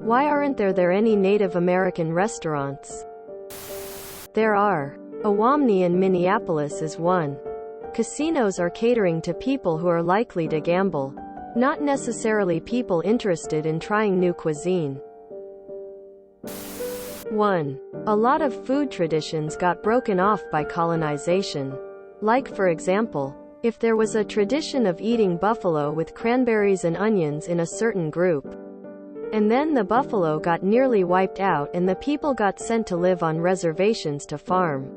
Why aren't there any Native American restaurants? There are. Awamni in Minneapolis is one. Casinos are catering to people who are likely to gamble, not necessarily people interested in trying new cuisine. 1. A lot of food traditions got broken off by colonization. Like, for example, if there was a tradition of eating buffalo with cranberries and onions in a certain group, and then the buffalo got nearly wiped out and the people got sent to live on reservations to farm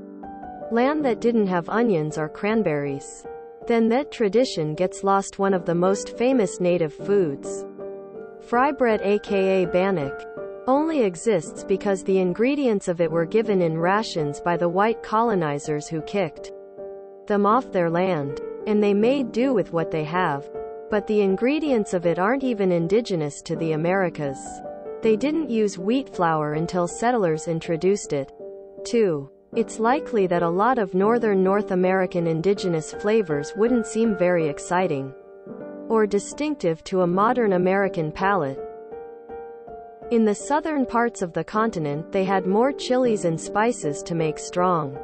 land that didn't have onions or cranberries, then that tradition gets lost. One of the most famous native foods, fry bread aka bannock, only exists because the ingredients of it were given in rations by the white colonizers who kicked them off their land, and they made do with what they have. But the ingredients of it aren't even indigenous to the Americas. They didn't use wheat flour until settlers introduced it. 2. It's likely that a lot of northern North American indigenous flavors wouldn't seem very exciting or distinctive to a modern American palate. In the southern parts of the continent, they had more chilies and spices to make strong,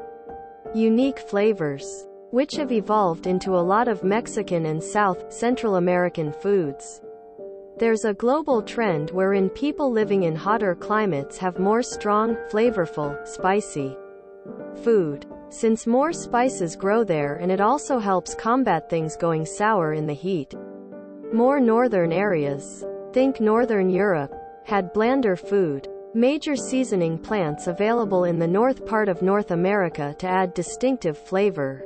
unique flavors, which have evolved into a lot of Mexican and South, Central American foods. There's a global trend wherein people living in hotter climates have more strong, flavorful, spicy food, since more spices grow there, and it also helps combat things going sour in the heat. More northern areas, think Northern Europe, had blander food. Major seasoning plants available in the north part of North America to add distinctive flavor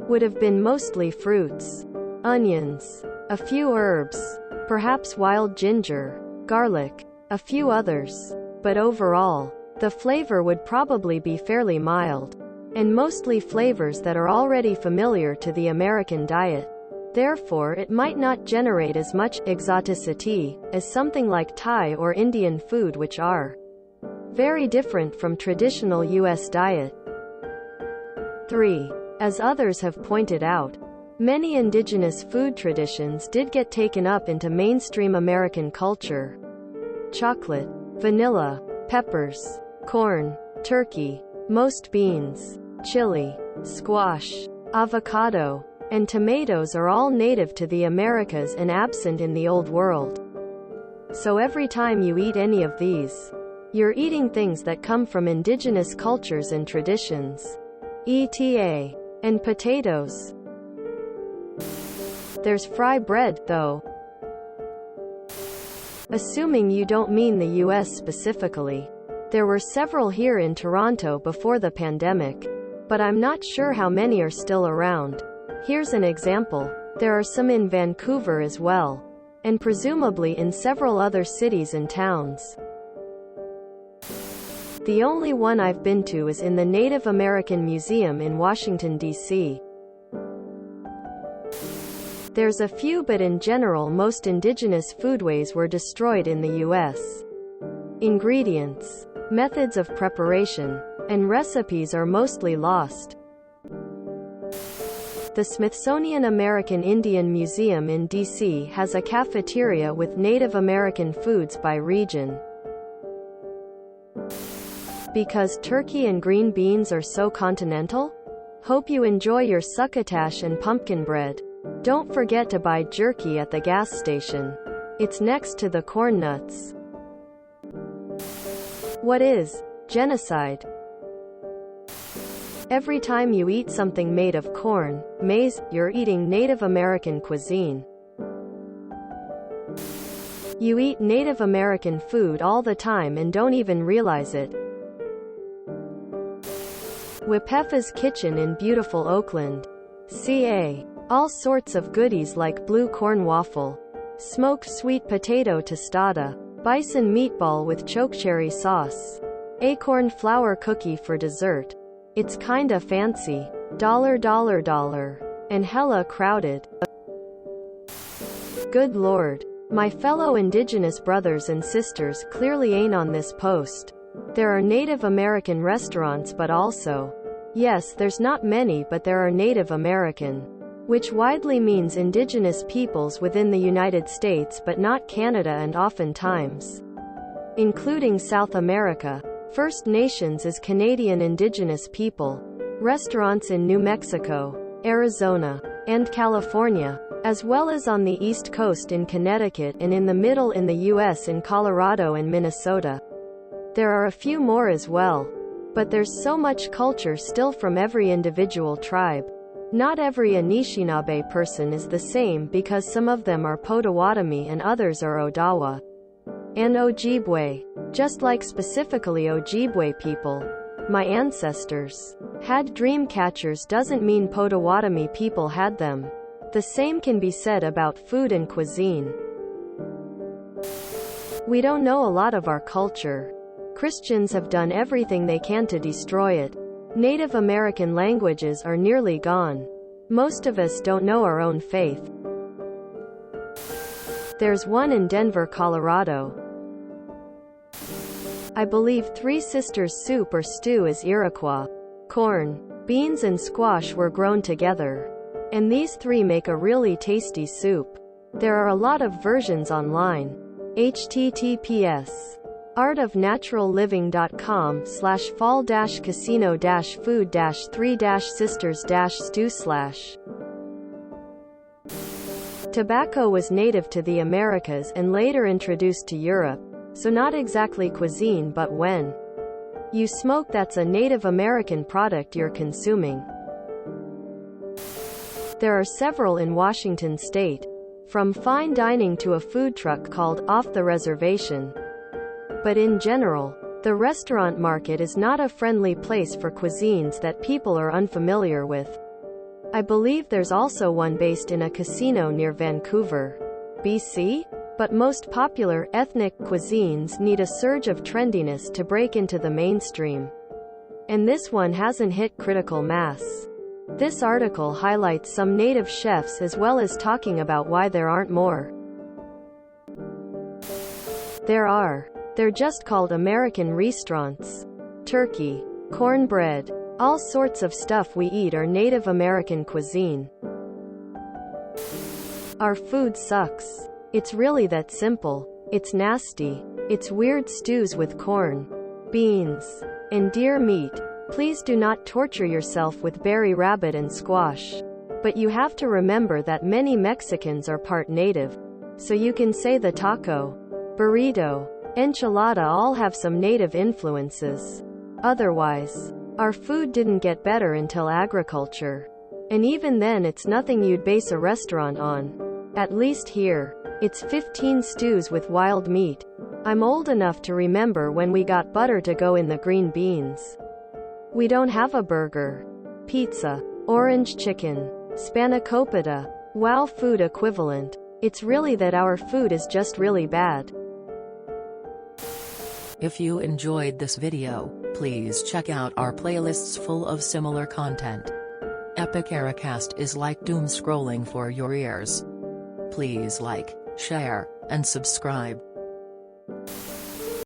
would have been mostly fruits, onions, a few herbs, perhaps wild ginger, garlic, a few others. But overall, the flavor would probably be fairly mild, and mostly flavors that are already familiar to the American diet. Therefore, it might not generate as much exoticity as something like Thai or Indian food, which are very different from traditional U.S. diet. 3. As others have pointed out, many indigenous food traditions did get taken up into mainstream American culture. Chocolate, vanilla, peppers, corn, turkey, most beans, chili, squash, avocado, and tomatoes are all native to the Americas and absent in the Old World. So every time you eat any of these, you're eating things that come from indigenous cultures and traditions. ETA. And potatoes. There's fry bread, though. Assuming you don't mean the US specifically. There were several here in Toronto before the pandemic, but I'm not sure how many are still around. Here's an example. There are some in Vancouver as well, and presumably in several other cities and towns. The only one I've been to is in the Native American Museum in Washington, D.C. There's a few, but in general most indigenous foodways were destroyed in the U.S. Ingredients, methods of preparation, and recipes are mostly lost. The Smithsonian American Indian Museum in D.C. has a cafeteria with Native American foods by region. Because turkey and green beans are so continental? Hope you enjoy your succotash and pumpkin bread. Don't forget to buy jerky at the gas station. It's next to the corn nuts. What is genocide? Every time you eat something made of corn, maize, you're eating Native American cuisine. You eat Native American food all the time and don't even realize it. Wipefa's Kitchen in beautiful Oakland, CA. All sorts of goodies like blue corn waffle, smoked sweet potato tostada, bison meatball with chokecherry sauce, acorn flour cookie for dessert. It's kinda fancy. Dollar, and hella crowded. Good lord. My fellow indigenous brothers and sisters clearly ain't on this post. There are Native American restaurants, but also, yes, there's not many, but there are Native American, which widely means indigenous peoples within the United States but not Canada and oftentimes including South America. First Nations is Canadian Indigenous people. Restaurants in New Mexico, Arizona, and California, as well as on the East Coast in Connecticut and in the middle in the U.S. in Colorado and Minnesota. There are a few more as well. But there's so much culture still from every individual tribe. Not every Anishinaabe person is the same because some of them are Potawatomi and others are Odawa and Ojibwe. Just like specifically Ojibwe people, my ancestors, had dream catchers doesn't mean Potawatomi people had them. The same can be said about food and cuisine. We don't know a lot of our culture. Christians have done everything they can to destroy it. Native American languages are nearly gone. Most of us don't know our own faith. There's one in Denver, Colorado. I believe Three Sisters soup or stew is Iroquois. Corn, beans and squash were grown together. And these three make a really tasty soup. There are a lot of versions online. https:/fall-casino-food-3-sisters-stew/. Tobacco was native to the Americas and later introduced to Europe, so not exactly cuisine, but when you smoke, that's a Native American product you're consuming. There are several in Washington state, from fine dining to a food truck called Off the Reservation. But in general, the restaurant market is not a friendly place for cuisines that people are unfamiliar with. I believe there's also one based in a casino near Vancouver, BC? But most popular ethnic cuisines need a surge of trendiness to break into the mainstream. And this one hasn't hit critical mass. This article highlights some native chefs as well as talking about why there aren't more. They're just called American restaurants. Turkey, cornbread, all sorts of stuff we eat are Native American cuisine. Our food sucks. It's really that simple. It's nasty. It's weird stews with corn, beans, and deer meat. Please do not torture yourself with berry rabbit and squash. But you have to remember that many Mexicans are part native. So you can say the taco, burrito, enchilada all have some native influences. Otherwise, our food didn't get better until agriculture. And even then it's nothing you'd base a restaurant on. At least here, it's 15 stews with wild meat. I'm old enough to remember when we got butter to go in the green beans. We don't have a burger, pizza, orange chicken, spanakopita, wow food equivalent. It's really that our food is just really bad. If you enjoyed this video, please check out our playlists full of similar content. Epic Ericast is like doom scrolling for your ears. Please like, share, and subscribe.